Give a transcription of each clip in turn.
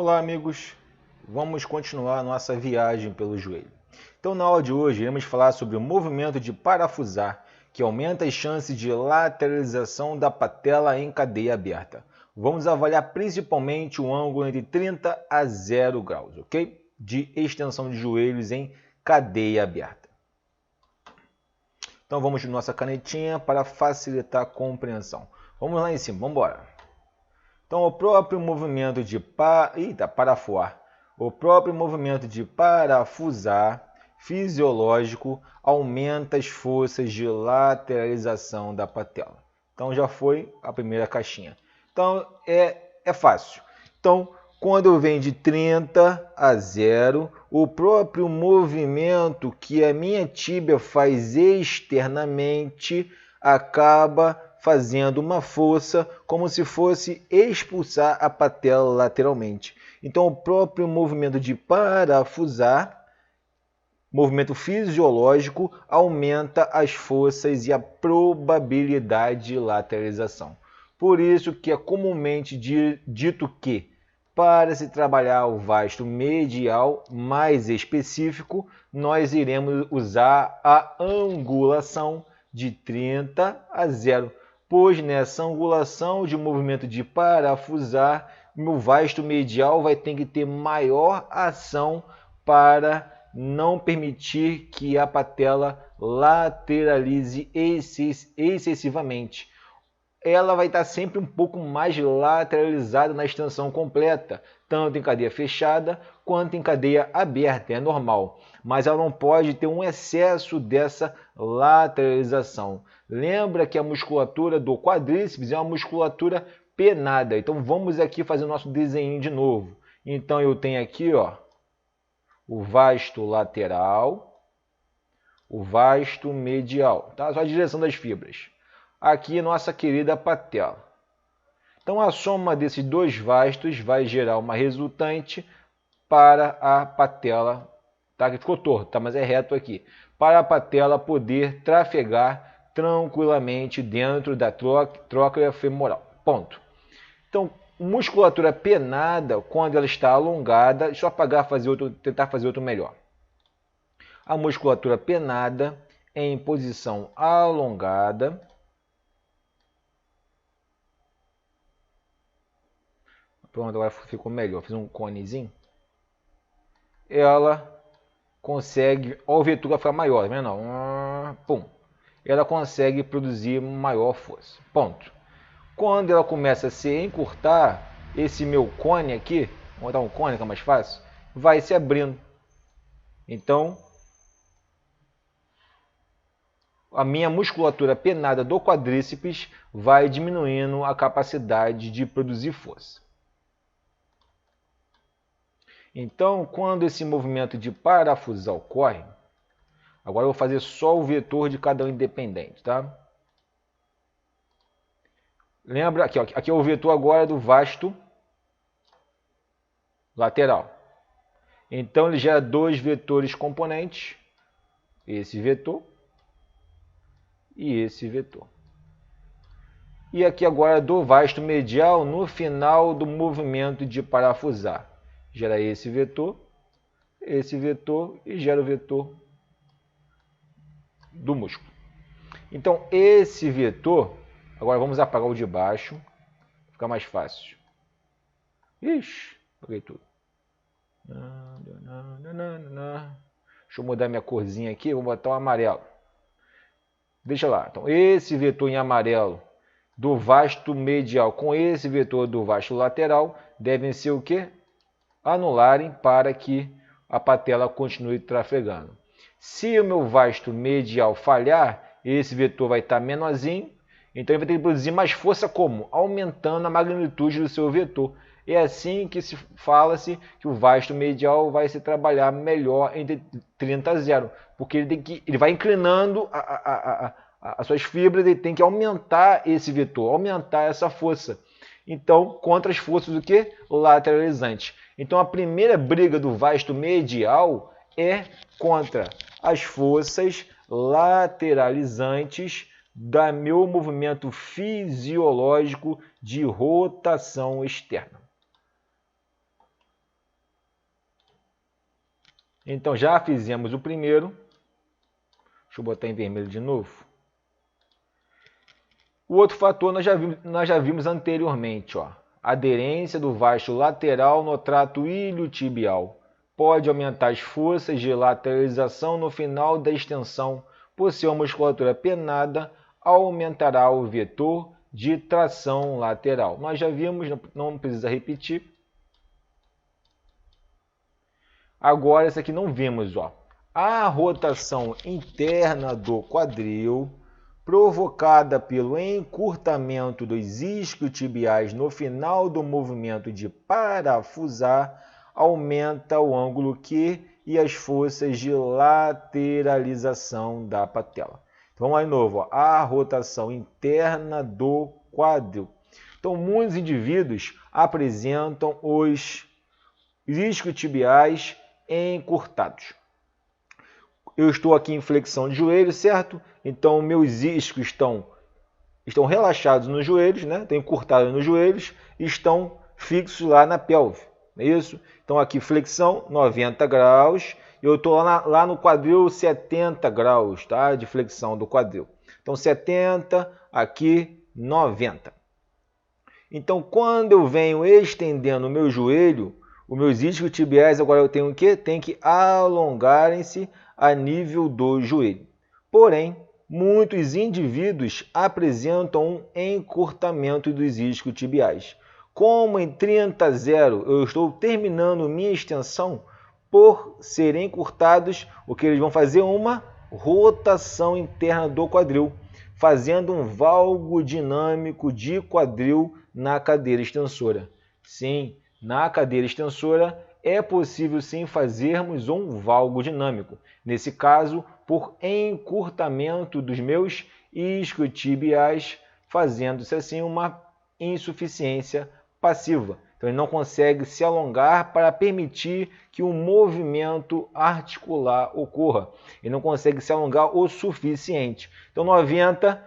Olá amigos, vamos continuar nossa viagem pelo joelho. Então na aula de hoje iremos falar sobre o movimento de parafusar, que aumenta as chances de lateralização da patela em cadeia aberta. Vamos avaliar principalmente o ângulo entre 30 a 0 graus, ok? De extensão de joelhos em cadeia aberta. Então vamos de nossa canetinha para facilitar a compreensão. Vamos lá em cima, vamos embora. Então, o próprio movimento de parafusar fisiológico aumenta as forças de lateralização da patela. Então, já foi a primeira caixinha. Então, é fácil. Então, quando eu venho de 30 a 0, o próprio movimento que a minha tíbia faz externamente acaba fazendo uma força como se fosse expulsar a patela lateralmente. Então, o próprio movimento de parafusar, movimento fisiológico, aumenta as forças e a probabilidade de lateralização. Por isso que é comumente dito que, para se trabalhar o vasto medial mais específico, nós iremos usar a angulação de 30 a 0. Pois nessa angulação de movimento de parafusar, meu vasto medial vai ter que ter maior ação para não permitir que a patela lateralize excessivamente. Ela vai estar sempre um pouco mais lateralizada na extensão completa, tanto em cadeia fechada quanto em cadeia aberta, é normal. Mas ela não pode ter um excesso dessa lateralização. Lembra que a musculatura do quadríceps é uma musculatura penada. Então vamos aqui fazer o nosso desenho de novo. Então eu tenho aqui o vasto lateral, o vasto medial. Tá? Só a direção das fibras. Aqui nossa querida patela. Então a soma desses dois vastos vai gerar uma resultante para a patela, tá? Que ficou torto, tá? Mas é reto aqui. Para a patela poder trafegar tranquilamente dentro da tróclea femoral. Ponto. Então, musculatura penada, quando ela está alongada, deixa eu apagar, tentar fazer outro melhor. A musculatura penada em posição alongada, pronto, agora ficou melhor. Fiz um conezinho. Ela consegue... Olha o vetor vai ficar maior, tá vendo? Pum. Ela consegue produzir maior força. Ponto. Quando ela começa a se encurtar, esse meu cone aqui, vou dar um cone que é mais fácil, vai se abrindo. Então, a minha musculatura penada do quadríceps vai diminuindo a capacidade de produzir força. Então, quando esse movimento de parafusar ocorre, agora eu vou fazer só o vetor de cada um independente, tá? Lembra, aqui é o vetor agora do vasto lateral. Então, ele gera dois vetores componentes, esse vetor e esse vetor. E aqui agora do vasto medial no final do movimento de parafusar. Gera esse vetor e gera o vetor do músculo. Então, esse vetor, agora vamos apagar o de baixo, fica mais fácil. Ixi, apaguei tudo. Deixa eu mudar minha corzinha aqui, vou botar um amarelo. Deixa lá. Então, esse vetor em amarelo do vasto medial com esse vetor do vasto lateral devem ser o quê? Anularem para que a patela continue trafegando. Se o meu vasto medial falhar, esse vetor vai estar menorzinho, então ele vai ter que produzir mais força como? Aumentando a magnitude do seu vetor. É assim que se fala-se que o vasto medial vai se trabalhar melhor entre 30 a 0, porque ele vai inclinando as suas fibras, ele tem que aumentar esse vetor, aumentar essa força. Então, contra as forças do que? Lateralizantes. Então, a primeira briga do vasto medial é contra as forças lateralizantes do meu movimento fisiológico de rotação externa. Então, já fizemos o primeiro. Deixa eu botar em vermelho de novo. O outro fator nós já vimos anteriormente, ó. Aderência do vasto lateral no trato iliotibial. Pode aumentar as forças de lateralização no final da extensão. Por ser uma musculatura penada, aumentará o vetor de tração lateral. Nós já vimos, não precisa repetir. Agora, esse aqui não vimos, ó. A rotação interna do quadril, provocada pelo encurtamento dos isquiotibiais no final do movimento de parafusar, aumenta o ângulo Q e as forças de lateralização da patela. Então, vamos lá de novo, ó. A rotação interna do quadril. Então, muitos indivíduos apresentam os isquiotibiais encurtados. Eu estou aqui em flexão de joelho, certo? Então, meus isquios estão relaxados nos joelhos, né? Estão encurtados nos joelhos e estão fixos lá na pelve. Não é isso? Então, aqui flexão, 90 graus. Eu estou lá no quadril, 70 graus, tá? De flexão do quadril. Então, 70, aqui 90. Então, quando eu venho estendendo o meu joelho, os meus isquiotibiais, agora eu tenho o quê? Tem que alongarem-se a nível do joelho. Porém, muitos indivíduos apresentam um encurtamento dos isquiotibiais. Como em 30-0 eu estou terminando minha extensão, por serem encurtados, o que eles vão fazer? Uma rotação interna do quadril, fazendo um valgo dinâmico de quadril na cadeira extensora. Sim, na cadeira extensora é possível sim fazermos um valgo dinâmico. Nesse caso, por encurtamento dos meus isquiotibiais, fazendo-se assim uma insuficiência passiva. Então, ele não consegue se alongar para permitir que um movimento articular ocorra. Ele não consegue se alongar o suficiente. Então, 90,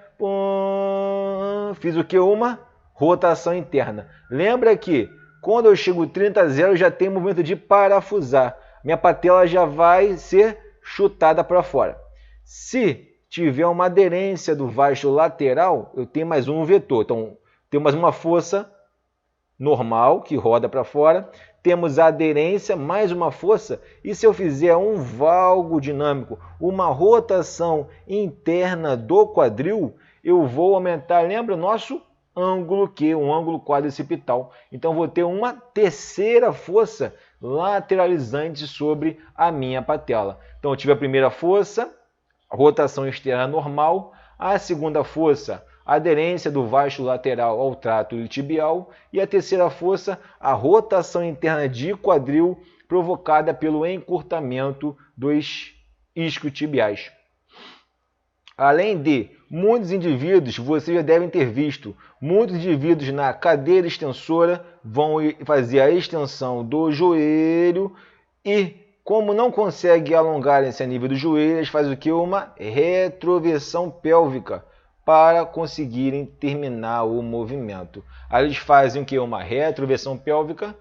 fiz o que? Uma rotação interna. Lembra que quando eu chego 30-0, já tem movimento de parafusar. Minha patela já vai ser chutada para fora. Se tiver uma aderência do vasto lateral, eu tenho mais um vetor. Então, tenho mais uma força normal, que roda para fora. Temos a aderência, mais uma força. E se eu fizer um valgo dinâmico, uma rotação interna do quadril, eu vou aumentar, lembra o nosso ângulo Q, um ângulo quadricipital. Então, vou ter uma terceira força lateralizante sobre a minha patela. Então, eu tive a primeira força, a rotação externa normal. A segunda força, a aderência do vasto lateral ao trato iliotibial. E a terceira força, a rotação interna de quadril provocada pelo encurtamento dos isquiotibiais. Além de muitos indivíduos, vocês já devem ter visto, muitos indivíduos na cadeira extensora vão fazer a extensão do joelho e, como não conseguem alongar-se a nível do joelho, eles fazem o que? Uma retroversão pélvica para conseguirem terminar o movimento. Aí eles fazem o que? Uma retroversão pélvica,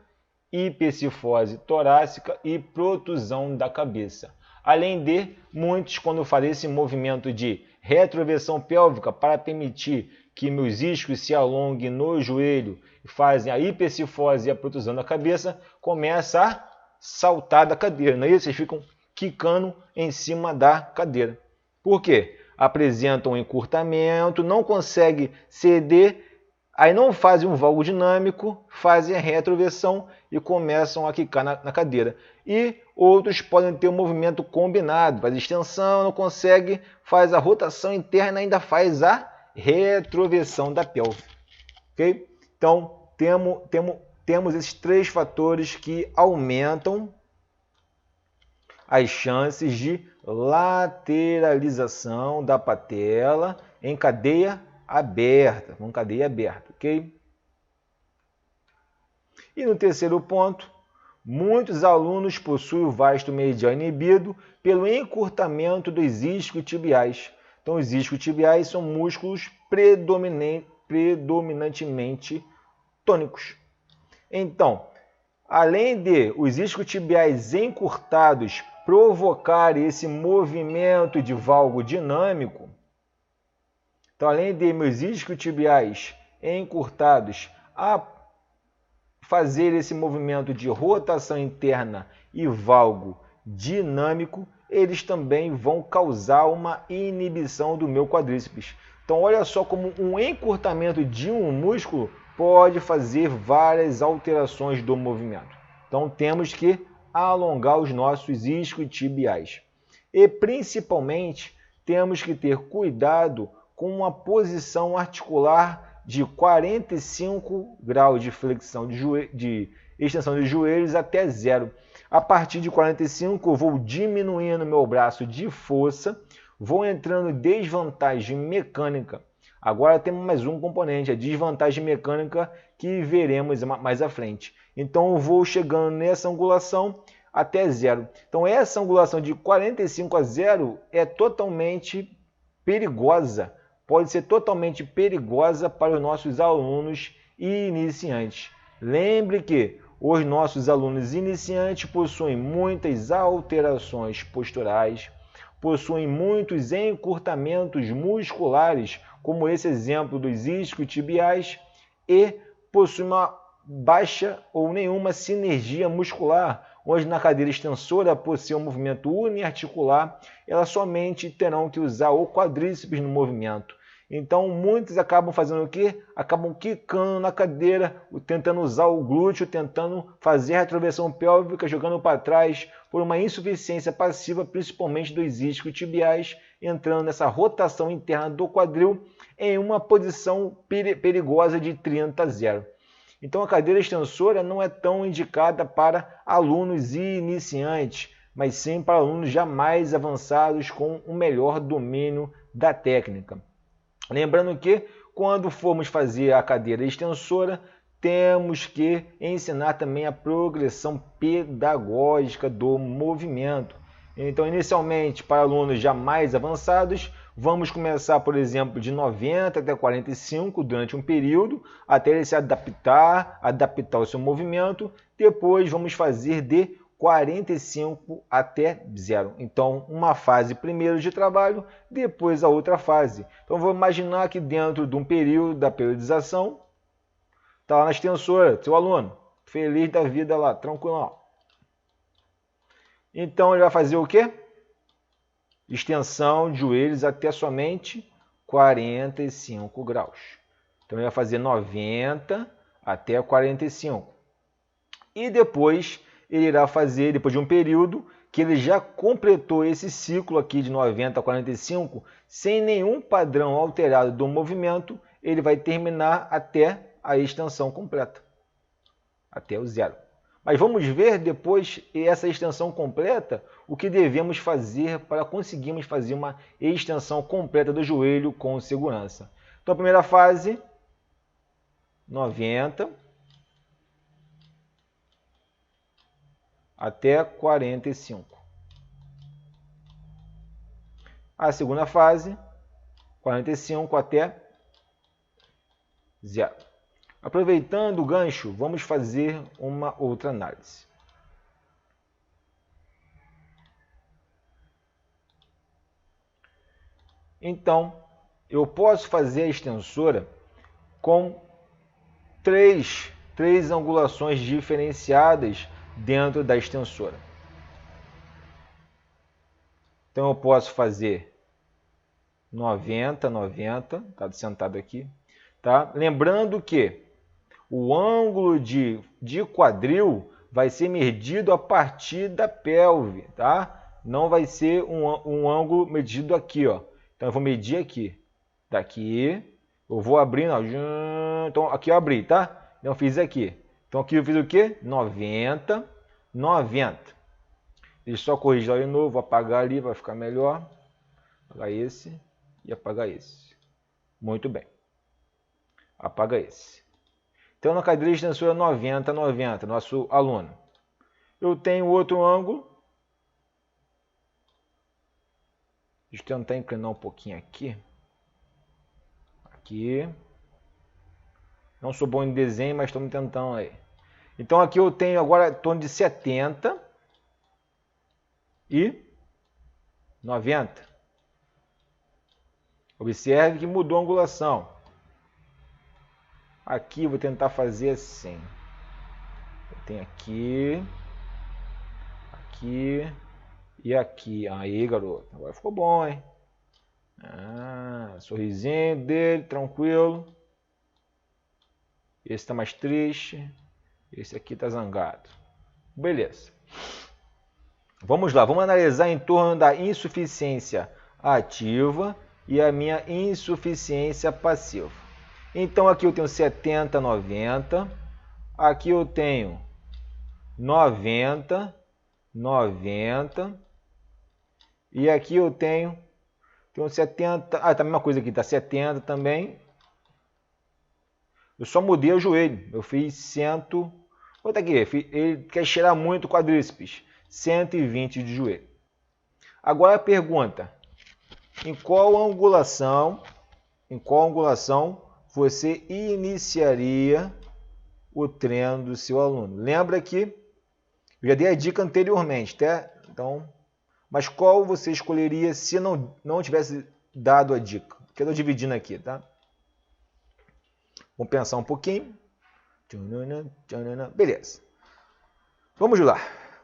hipercifose torácica e protusão da cabeça. Além de, muitos, quando fazem esse movimento de retroversão pélvica para permitir que meus isquios se alonguem no joelho e fazem a hipercifose e a protusão da cabeça, começa a saltar da cadeira. Não é isso? Eles ficam quicando em cima da cadeira. Por quê? Apresentam um encurtamento, não conseguem ceder, aí não fazem um valgo dinâmico, fazem a retroversão e começam a quicar na cadeira. E outros podem ter um movimento combinado, faz extensão, não consegue, faz a rotação interna e ainda faz a retroversão da pelve. Okay? Então, temos esses três fatores que aumentam as chances de lateralização da patela em cadeia aberta, ok? E no terceiro ponto, muitos alunos possuem o vasto medial inibido pelo encurtamento dos isquiotibiais. Então, os isquiotibiais são músculos predominantemente tônicos. Então, além de os isquiotibiais encurtados provocar esse movimento de valgo dinâmico, então, além de meus isquiotibiais encurtados a fazer esse movimento de rotação interna e valgo dinâmico, eles também vão causar uma inibição do meu quadríceps. Então, olha só como um encurtamento de um músculo pode fazer várias alterações do movimento. Então, temos que alongar os nossos isquiotibiais. E, principalmente, temos que ter cuidado com uma posição articular de 45 graus de flexão de extensão de joelhos até zero. A partir de 45, eu vou diminuindo meu braço de força, vou entrando em desvantagem mecânica. Agora temos mais um componente, a desvantagem mecânica, que veremos mais à frente. Então, eu vou chegando nessa angulação até zero. Então, essa angulação de 45 a zero é totalmente perigosa. Pode ser totalmente perigosa para os nossos alunos iniciantes. Lembre que os nossos alunos iniciantes possuem muitas alterações posturais, possuem muitos encurtamentos musculares, como esse exemplo dos isquiotibiais, e possuem uma baixa ou nenhuma sinergia muscular, onde na cadeira extensora, por ser um movimento uniarticular, elas somente terão que usar o quadríceps no movimento. Então, muitos acabam fazendo o quê? Acabam quicando na cadeira, tentando usar o glúteo, tentando fazer a retroversão pélvica, jogando para trás, por uma insuficiência passiva, principalmente dos isquiotibiais, entrando nessa rotação interna do quadril em uma posição perigosa de 30 a 0. Então, a cadeira extensora não é tão indicada para alunos iniciantes, mas sim para alunos já mais avançados com um melhor domínio da técnica. Lembrando que, quando formos fazer a cadeira extensora, temos que ensinar também a progressão pedagógica do movimento. Então, inicialmente, para alunos já mais avançados, vamos começar, por exemplo, de 90 até 45 durante um período, até ele se adaptar ao seu movimento. Depois, vamos fazer de 45 até 0. Então, uma fase primeiro de trabalho, depois a outra fase. Então, vou imaginar que dentro de um período da periodização, está lá na extensora, seu aluno, feliz da vida lá, tranquilo. Então, ele vai fazer o quê? Extensão de joelhos até somente 45 graus. Então, ele vai fazer 90 até 45. E depois, ele irá fazer, depois de um período, que ele já completou esse ciclo aqui de 90 a 45, sem nenhum padrão alterado do movimento, ele vai terminar até a extensão completa, até o zero. Mas vamos ver depois essa extensão completa, o que devemos fazer para conseguirmos fazer uma extensão completa do joelho com segurança. Então, a primeira fase, 90 até 45. A segunda fase, 45 até 0. Aproveitando o gancho, vamos fazer uma outra análise. Então, eu posso fazer a extensora com três angulações diferenciadas dentro da extensora. Então, eu posso fazer 90, 90, tá sentado aqui, tá? Lembrando que o ângulo de quadril vai ser medido a partir da pelve, tá? Não vai ser um ângulo medido aqui, ó. Então, eu vou medir aqui. Daqui, eu vou abrindo, ó. Então, aqui eu abri, tá? Então, eu fiz aqui. Então, aqui eu fiz o quê? 90, 90. Deixa eu só corrigir lá de novo, vou apagar ali, vai ficar melhor. Apagar esse e apagar esse. Muito bem. Apaga esse. Então, na cadeira extensora 90, 90, nosso aluno. Eu tenho outro ângulo. Deixa eu tentar inclinar um pouquinho aqui. Aqui. Não sou bom em desenho, mas estamos tentando aí. Então, aqui eu tenho agora em torno de 70. e 90. Observe que mudou a angulação. Aqui eu vou tentar fazer assim. Eu tenho aqui, aqui e aqui. Aí, garoto. Agora ficou bom, hein? Sorrisinho dele, tranquilo. Esse tá mais triste. Esse aqui tá zangado. Beleza. Vamos lá, vamos analisar em torno da insuficiência ativa e a minha insuficiência passiva. Então aqui eu tenho 70, 90. Aqui eu tenho 90, 90. E aqui eu tenho 70. Tá a mesma coisa aqui, tá 70 também. Eu só mudei o joelho. Eu fiz 100. Olha aqui, ele quer cheirar muito o quadríceps. 120 de joelho. Agora a pergunta: em qual angulação você iniciaria o treino do seu aluno? Lembra que eu já dei a dica anteriormente, tá? Então, mas qual você escolheria se não tivesse dado a dica? Que eu estou dividindo aqui, tá? Vamos pensar um pouquinho. Beleza. Vamos lá.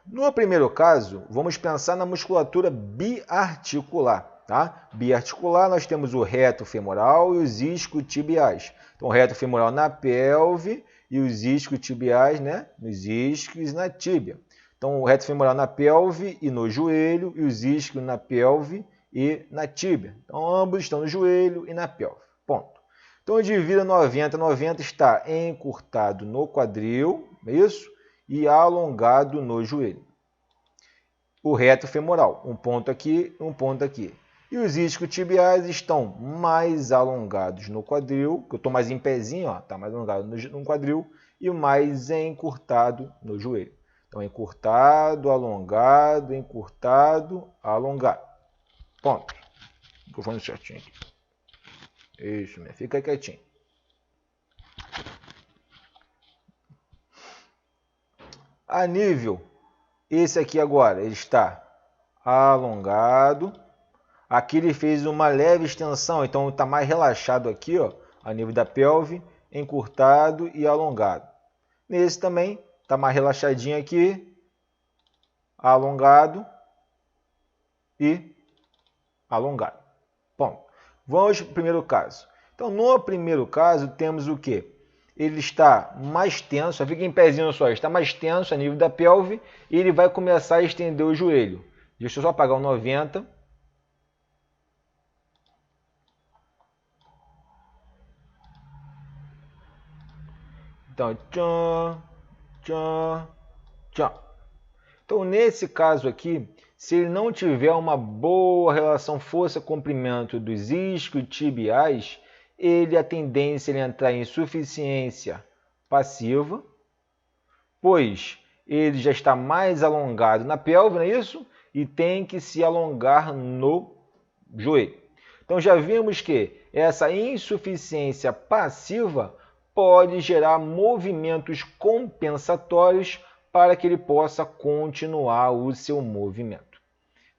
No primeiro caso, vamos pensar na musculatura biarticular. Tá? Biarticular, nós temos o reto femoral e os isquiotibiais. Então, o reto femoral na pelve e os isquiotibiais, né, nos isquios e na tíbia. Então, o reto femoral na pelve e no joelho e os isquios na pelve e na tíbia. Então, ambos estão no joelho e na pelve. Ponto. Então, eu divido 90. 90 está encurtado no quadril, isso? E alongado no joelho. O reto femoral, um ponto aqui, um ponto aqui. E os isquiotibiais estão mais alongados no quadril, que eu estou mais em pezinho, está mais alongado no quadril, e mais encurtado no joelho. Então, encurtado, alongado, alongado. Ponto. Microfone certinho aqui. Isso mesmo, fica quietinho. A nível, esse aqui agora, ele está alongado. Aqui ele fez uma leve extensão, então está mais relaxado aqui, ó, a nível da pelve, encurtado e alongado. Nesse também está mais relaxadinho aqui, alongado e alongado. Bom, vamos para o primeiro caso. Então, no primeiro caso, temos o quê? Ele está mais tenso, fica em pezinho só, está mais tenso a nível da pelve e ele vai começar a estender o joelho. Deixa eu só apagar o 90. Então, tchan, tchan, tchan. Então, nesse caso aqui, se ele não tiver uma boa relação força-comprimento dos isquiotibiais, a tendência é entrar em insuficiência passiva, pois ele já está mais alongado na pelve, não é isso? E tem que se alongar no joelho. Então, já vimos que essa insuficiência passiva pode gerar movimentos compensatórios para que ele possa continuar o seu movimento.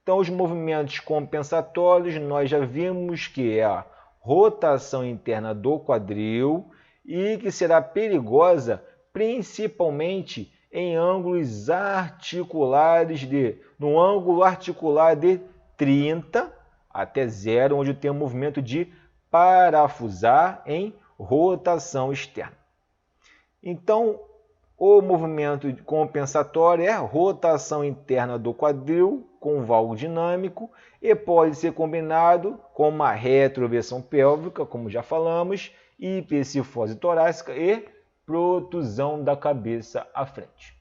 Então, os movimentos compensatórios, nós já vimos que é a rotação interna do quadril e que será perigosa principalmente em ângulos articulares no ângulo articular de 30 até 0, onde tem um movimento de parafusar em rotação externa. Então, o movimento compensatório é a rotação interna do quadril com valgo dinâmico e pode ser combinado com uma retroversão pélvica, como já falamos, hipercifose torácica e protusão da cabeça à frente,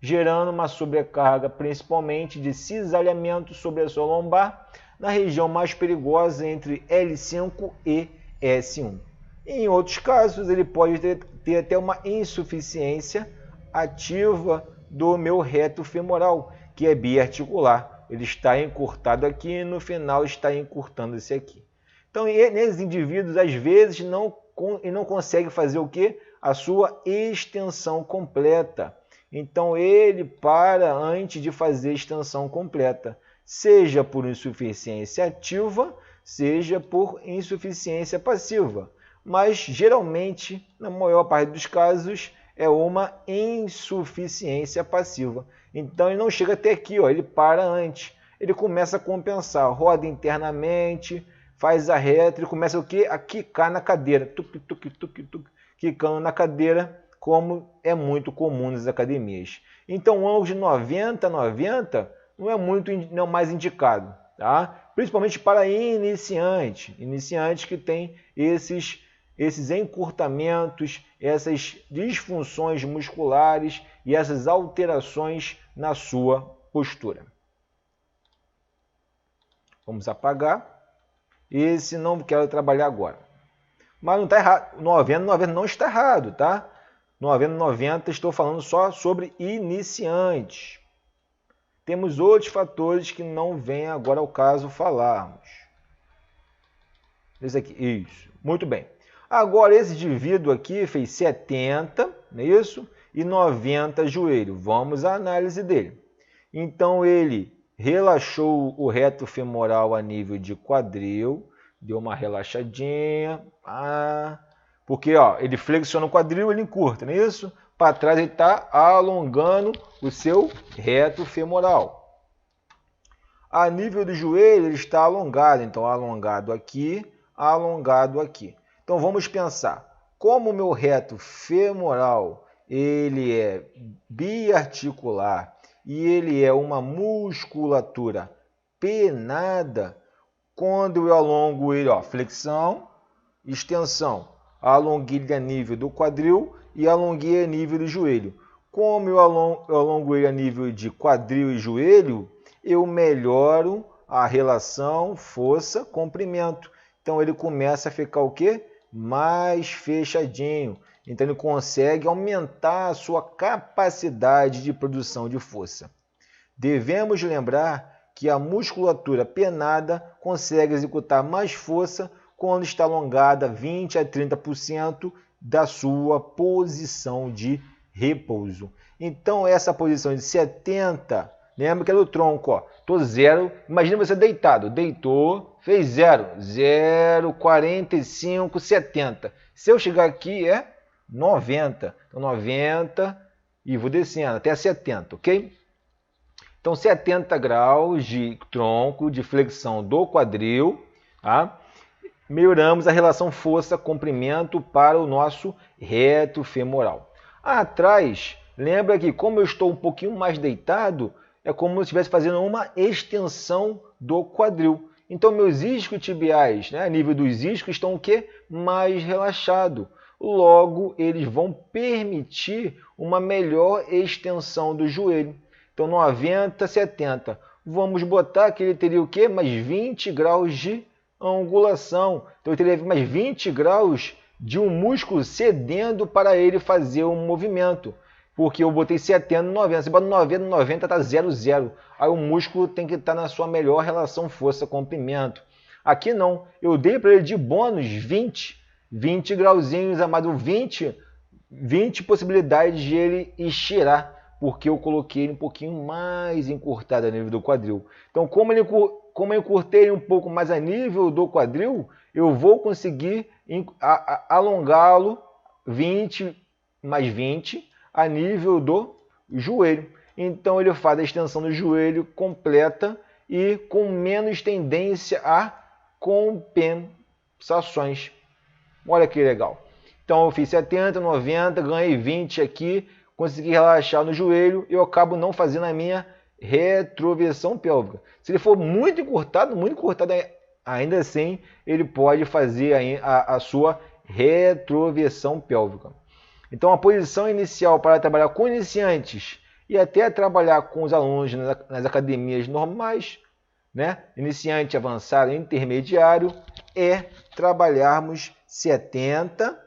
gerando uma sobrecarga principalmente de cisalhamento sobre a sua lombar na região mais perigosa entre L5 e S1. Em outros casos, ele pode ter até uma insuficiência ativa do meu reto femoral, que é biarticular. Ele está encurtado aqui e no final está encurtando esse aqui. Então, nesses indivíduos, às vezes, não consegue fazer o quê? A sua extensão completa. Então ele para antes de fazer a extensão completa, seja por insuficiência ativa, seja por insuficiência passiva. Mas geralmente, na maior parte dos casos, é uma insuficiência passiva. Então ele não chega até aqui, ó, ele para antes. Ele começa a compensar, roda internamente, faz a reta, ele começa o quê? A quicar na cadeira, tuc, tuc, tuc, tuc, quicando na cadeira, como é muito comum nas academias. Então o ângulo de 90 a 90 não é mais indicado, tá? Principalmente para iniciantes que têm esses encurtamentos, essas disfunções musculares e essas alterações na sua postura. Vamos apagar. Esse não quero trabalhar agora. Mas não está errado. 90 não está errado, tá? 90 estou falando só sobre iniciantes. Temos outros fatores que não vem agora ao caso falarmos. Esse aqui, isso. Muito bem. Agora esse indivíduo aqui fez 70, não é isso? E 90 joelho. Vamos à análise dele. Então ele relaxou o reto femoral a nível de quadril, deu uma relaxadinha, porque ó, ele flexiona o quadril, ele encurta, não é isso? Para trás ele está alongando o seu reto femoral. A nível do joelho ele está alongado, então alongado aqui, alongado aqui. Então vamos pensar, como o meu reto femoral ele é biarticular, e ele é uma musculatura penada, quando eu alongo ele, ó, flexão, extensão, alonguei ele a nível do quadril e alonguei a nível do joelho. Como eu alongo ele a nível de quadril e joelho, eu melhoro a relação força-comprimento. Então ele começa a ficar o quê? Mais fechadinho. Então ele consegue aumentar a sua capacidade de produção de força. Devemos lembrar que a musculatura penada consegue executar mais força quando está alongada 20 a 30% da sua posição de repouso. Então essa posição de 70, lembra que é do tronco, ó. Tô 0, imagina você deitado, deitou, fez 0, 45, 70. Se eu chegar aqui é 90. Então 90 e vou descendo até 70, ok? Então 70 graus de tronco, de flexão do quadril, tá? Melhoramos a relação força-comprimento para o nosso reto femoral. Atrás, lembra que como eu estou um pouquinho mais deitado, é como se eu estivesse fazendo uma extensão do quadril. Então meus isquiotibiais, né, a nível dos isquios, estão o quê? Mais relaxado. Logo, eles vão permitir uma melhor extensão do joelho. Então 90, 70. Vamos botar que ele teria o quê? Mais 20 graus de angulação. Então ele teria mais 20 graus de um músculo cedendo para ele fazer um movimento. Porque eu botei 70 no 90. Se bota 90 no 90 está 0, 0. Aí o músculo tem que estar na sua melhor relação força-comprimento. Aqui não. Eu dei para ele de bônus 20 grauzinhos, amado, 20 possibilidades de ele estirar, porque eu coloquei ele um pouquinho mais encurtado a nível do quadril. Então, como eu encurtei ele um pouco mais a nível do quadril, eu vou conseguir alongá-lo 20 mais 20 a nível do joelho. Então, ele faz a extensão do joelho completa e com menos tendência a compensações. Olha que legal. Então eu fiz 70, 90, ganhei 20 aqui, consegui relaxar no joelho e eu acabo não fazendo a minha retroversão pélvica. Se ele for muito encurtado ainda assim, ele pode fazer a sua retroversão pélvica. Então a posição inicial para trabalhar com iniciantes e até trabalhar com os alunos nas academias normais, né? Iniciante, avançado, intermediário, é trabalharmos 70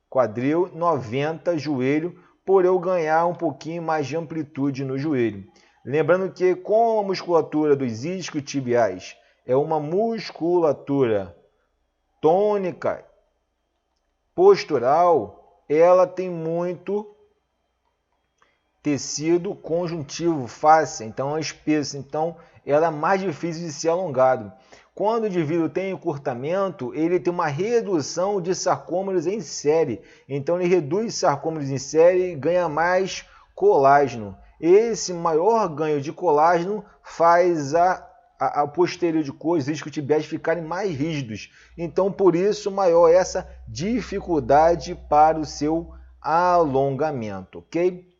quadril, 90 joelho, por eu ganhar um pouquinho mais de amplitude no joelho. Lembrando que com a musculatura dos isquiotibiais é uma musculatura tônica, postural, ela tem muito tecido conjuntivo, face, então é espesso, então ela é mais difícil de ser alongado. Quando o indivíduo tem encurtamento, ele tem uma redução de sarcômeros em série. Então ele reduz sarcômeros em série e ganha mais colágeno. Esse maior ganho de colágeno faz a posterior de coxa, os discos tibiais ficarem mais rígidos. Então por isso maior essa dificuldade para o seu alongamento, ok?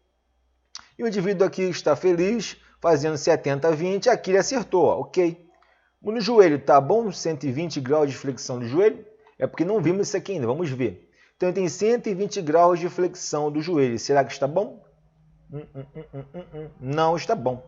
E o indivíduo aqui está feliz, fazendo 70-20, aqui ele acertou, ok? No joelho, tá bom? 120 graus de flexão do joelho? É porque não vimos isso aqui ainda, vamos ver. Então ele tem 120 graus de flexão do joelho. Será que está bom? Não está bom.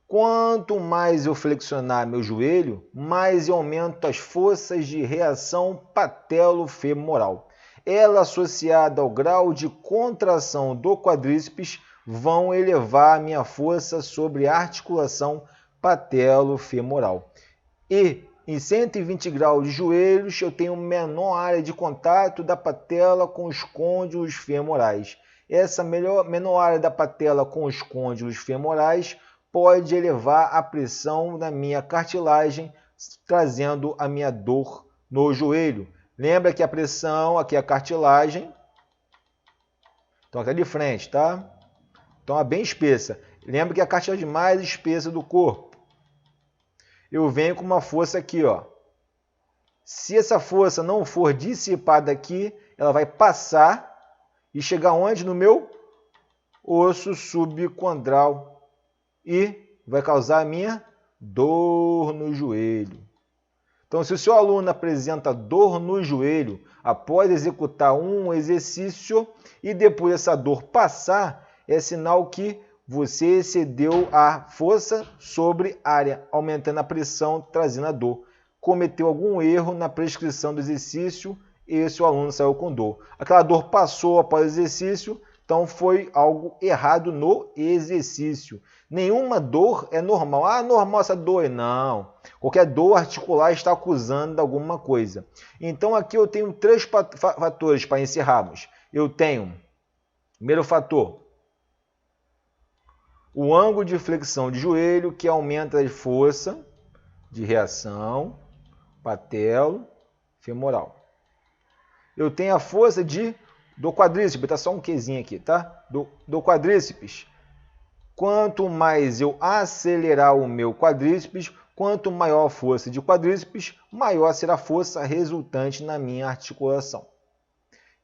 Quanto mais eu flexionar meu joelho, mais eu aumento as forças de reação patelo-femoral. Ela associada ao grau de contração do quadríceps vão elevar a minha força sobre a articulação patelo-femoral. E em 120 graus de joelhos, eu tenho menor área de contato da patela com os côndilos femorais. Essa menor área da patela com os côndilos femorais pode elevar a pressão na minha cartilagem, trazendo a minha dor no joelho. Lembra que a pressão, aqui é a cartilagem, então está de frente, tá? Então é bem espessa. Lembra que é a cartilagem mais espessa do corpo. Eu venho com uma força aqui, ó. Se essa força não for dissipada aqui, ela vai passar e chegar onde? No meu osso subcondral e vai causar a minha dor no joelho. Então, se o seu aluno apresenta dor no joelho após executar um exercício e depois essa dor passar, é sinal que você excedeu a força sobre área, aumentando a pressão, trazendo a dor. Cometeu algum erro na prescrição do exercício e esse aluno saiu com dor. Aquela dor passou após o exercício, então foi algo errado no exercício. Nenhuma dor é normal. Ah, normal essa dor. Não. Qualquer dor articular está acusando de alguma coisa. Então aqui eu tenho 3 fatores para encerrarmos. Eu tenho, primeiro fator, o ângulo de flexão de joelho, que aumenta a força de reação patelo-femoral. Eu tenho a força do quadríceps, tá só um quezinho aqui, tá? Do quadríceps. Quanto mais eu acelerar o meu quadríceps, quanto maior a força de quadríceps, maior será a força resultante na minha articulação.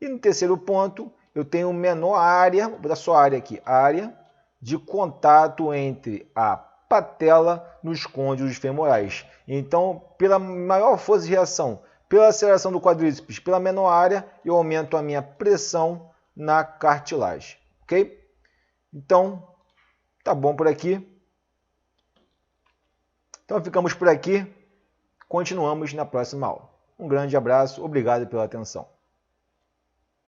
E no terceiro ponto, eu tenho menor área, vou botar só área aqui, área de contato entre a patela nos côndilos femorais. Então, pela maior força de reação, pela aceleração do quadríceps, pela menor área, eu aumento a minha pressão na cartilagem, ok? Então, tá bom por aqui. Então, ficamos por aqui. Continuamos na próxima aula. Um grande abraço, obrigado pela atenção.